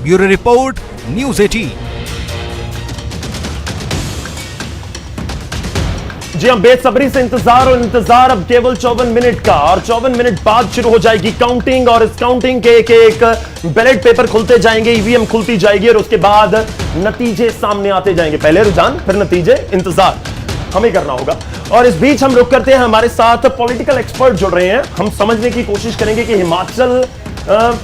Bureau report, news 18। जी हम बेसब्री से इंतजार अब केवल 54 मिनट का, और 54 मिनट बाद शुरू हो जाएगी काउंटिंग, और इस काउंटिंग के एक बैलेट पेपर खुलते जाएंगे, ईवीएम खुलती जाएगी, और उसके बाद नतीजे सामने आते जाएंगे। पहले रुझान फिर नतीजे, इंतजार हमें करना होगा। और इस बीच हम रुक करते हैं, हमारे साथ पॉलिटिकल एक्सपर्ट जुड़ रहे हैं। हम समझने की कोशिश करेंगे कि हिमाचल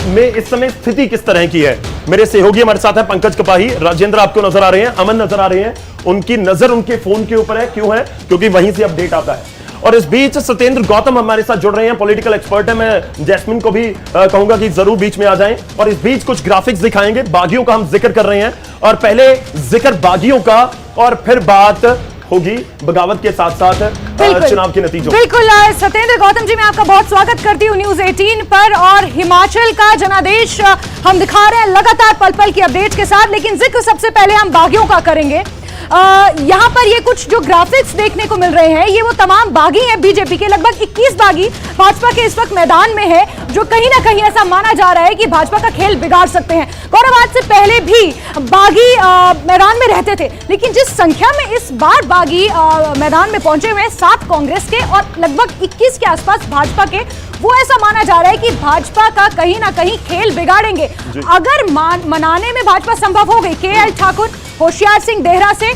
में इस समय स्थिति किस तरह की है। मेरे सहयोगी हमारे साथ है पंकज कपाही, राजेंद्र आपको नजर आ रहे हैं, अमन नजर आ रहे हैं। उनकी नजर उनके फोन के ऊपर है, क्यों है? क्योंकि वहीं से अपडेट आता है। और इस बीच सत्येंद्र गौतम हमारे साथ जुड़ रहे हैं, पॉलिटिकल एक्सपर्ट है। मैं जैस्मिन को भी कहूंगा कि जरूर बीच में आ जाएं। और इस बीच कुछ ग्राफिक्स दिखाएंगे, बागियों का हम जिक्र कर रहे हैं, और पहले जिक्र बागियों का और फिर बात होगी बगावत के साथ साथ चुनाव के नतीजों। बिल्कुल सत्येंद्र गौतम जी, मैं आपका बहुत स्वागत करती हूँ न्यूज 18 पर। और हिमाचल का जनादेश हम दिखा रहे हैं लगातार पल पल की अपडेट के साथ, लेकिन जिक्र सबसे पहले हम बागियों का करेंगे। यहाँ पर ये कुछ जो ग्राफिक्स देखने को मिल रहे हैं, ये वो तमाम बागी हैं बीजेपी के। लगभग 21 बागी भाजपा के इस वक्त मैदान में है, जो कहीं ना कहीं ऐसा माना जा रहा है कि भाजपा का खेल बिगाड़ सकते हैं। गौरव, आज से पहले भी बागी मैदान में रहते थे, लेकिन जिस संख्या में इस बार बागी मैदान में पहुंचे हुए हैं, 7 कांग्रेस के और लगभग 21 के आसपास भाजपा के, वो ऐसा माना जा रहा है कि भाजपा का कहीं ना कहीं खेल बिगाड़ेंगे। अगर मनाने में भाजपा संभव हो गई, केएल ठाकुर, होशियार सिंह देहरा से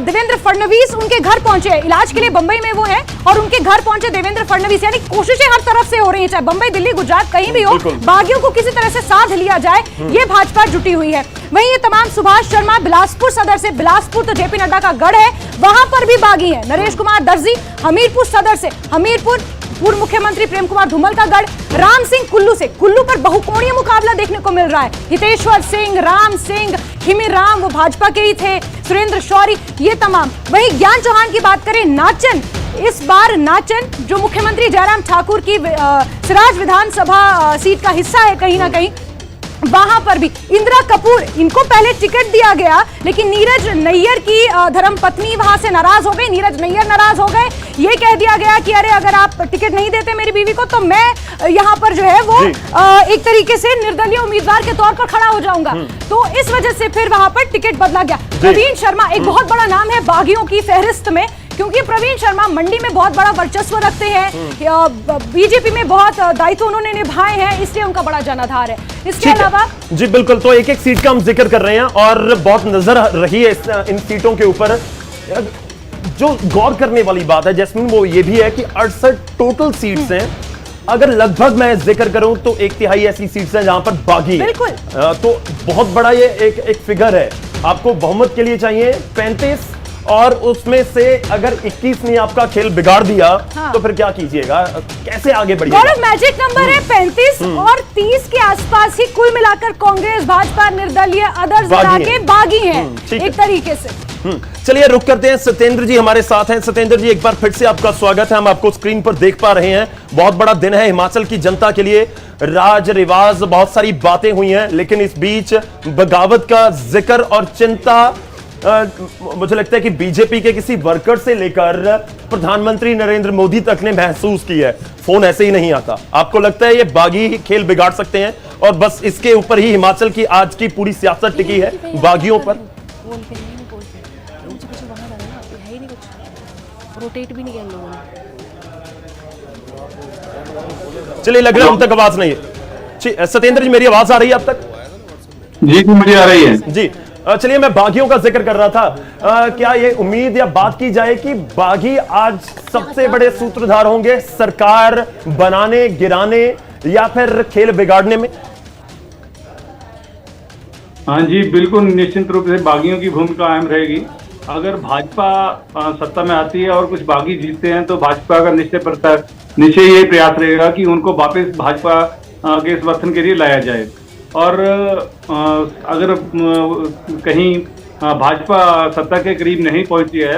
देवेंद्र फडणवीस उनके घर पहुंचे, इलाज के लिए बंबई में वो हैं, और उनके घर पहुंचे देवेंद्र फडणवीस। यानी कोशिशें हर तरफ से हो रही हैं, चाहे बंबई, दिल्ली, गुजरात, कहीं भी हो, बागियों को किसी तरह से साथ लिया जाए, ये भाजपा जुटी हुई है। वहीं ये तमाम, सुभाष शर्मा बिलासपुर सदर से, बिलासपुर तो जेपी नड्डा का गढ़ है, वहां पर भी बागी है। नरेश कुमार दर्जी हमीरपुर सदर से, हमीरपुर पूर्व मुख्यमंत्री प्रेम कुमार धूमल का गढ़। राम सिंह कुल्लू से, कुल्लू पर बहुकोणीय मुकाबला देखने को मिल रहा है। हितेश्वर सिंह, राम सिंह, हिमिर राम, वो भाजपा के ही थे, सुरेंद्र शौरी, ये तमाम। वहीं ज्ञान चौहान की बात करें, नाचन, इस बार नाचन जो मुख्यमंत्री जयराम ठाकुर की सिराज विधानसभा सीट का हिस्सा है कहीं ना कहीं, वहां पर भी इंदिरा कपूर, इनको पहले टिकट दिया गया, लेकिन नीरज नैयर की धर्मपत्नी वहां से नाराज हो गई, नीरज नैयर नाराज हो गए। ये कह दिया गया कि अरे अगर आप टिकट नहीं देते मेरी बीवी को, तो मैं यहां पर जो है वो एक तरीके से निर्दलीय उम्मीदवार के तौर पर खड़ा हो जाऊंगा। तो इस वजह से फिर वहां पर टिकट बदला गया। प्रवीण शर्मा एक बहुत बड़ा नाम है बागियों की फहरिस्त में, क्योंकि प्रवीण शर्मा मंडी में बहुत बड़ा वर्चस्व रखते हैं, बीजेपी में बहुत दायित्व उन्होंने निभाए हैं, इसलिए उनका बड़ा जनाधार है। इसके अलावा जी बिल्कुल, तो एक एक सीट का हम जिक्र कर रहे हैं, और बहुत नजर रही है इन सीटों के ऊपर। जो गौर करने वाली बात है जैस्मिन, वो ये भी है कि 68 टोटल सीट्स हैं। अगर लगभग मैं जिक्र करूं तो 1/3 ऐसी सीट्स हैं जहां पर बागी है। तो बहुत बड़ा ये एक फिगर है। आपको बहुमत के लिए चाहिए 35, और उसमें से अगर 21 ने आपका खेल बिगाड़ दिया, तो फिर क्या कीजिएगा, कैसे आगे बढ़िएगा? गौरव, मैजिक नंबर है 35 और 30 के आसपास ही कुल मिलाकर कांग्रेस, भाजपा, निर्दलीय, अदर्स मिला के बागी हैं एक तरीके से। चलिए रुक करते हैं, सत्येंद्र जी हमारे साथ हैं। सत्येंद्र जी, एक बार फिर से आपका स्वागत है। हम आपको स्क्रीन पर देख पा रहे हैं, बहुत बड़ा दिन है हिमाचल की जनता के लिए। राज रिवाज, बहुत सारी बातें हुई हैं, लेकिन इस बीच बगावत का जिक्र और चिंता मुझे लगता है कि बीजेपी के किसी वर्कर से लेकर प्रधानमंत्री नरेंद्र मोदी तक ने महसूस की है। फोन ऐसे ही नहीं आता। आपको लगता है ये बागी खेल बिगाड़ सकते हैं, और बस इसके ऊपर ही हिमाचल की आज की पूरी सियासत टिकी है, बागियों पर? रोटेट भी नहीं किया लोगों ने। चलिए, लग रहा है हम तक आवाज नहीं है। सत्येंद्र जी, मेरी आवाज आ रही है अब तक? जी मुझे आ रही है जी। चलिए, मैं बागियों का जिक्र कर रहा था। क्या ये उम्मीद या बात की जाए कि बागी आज सबसे बड़े सूत्रधार होंगे सरकार बनाने, गिराने या फिर खेल बिगाड़ने में? हाँ जी, बिल्कुल निश्चित रूप से बागियों की भूमिका अहम रहेगी। अगर भाजपा सत्ता में आती है और कुछ बागी जीतते हैं, तो भाजपा का निश्चय ये प्रयास रहेगा कि उनको वापस भाजपा के समर्थन के लिए लाया जाए। और अगर कहीं भाजपा सत्ता के करीब नहीं पहुंची है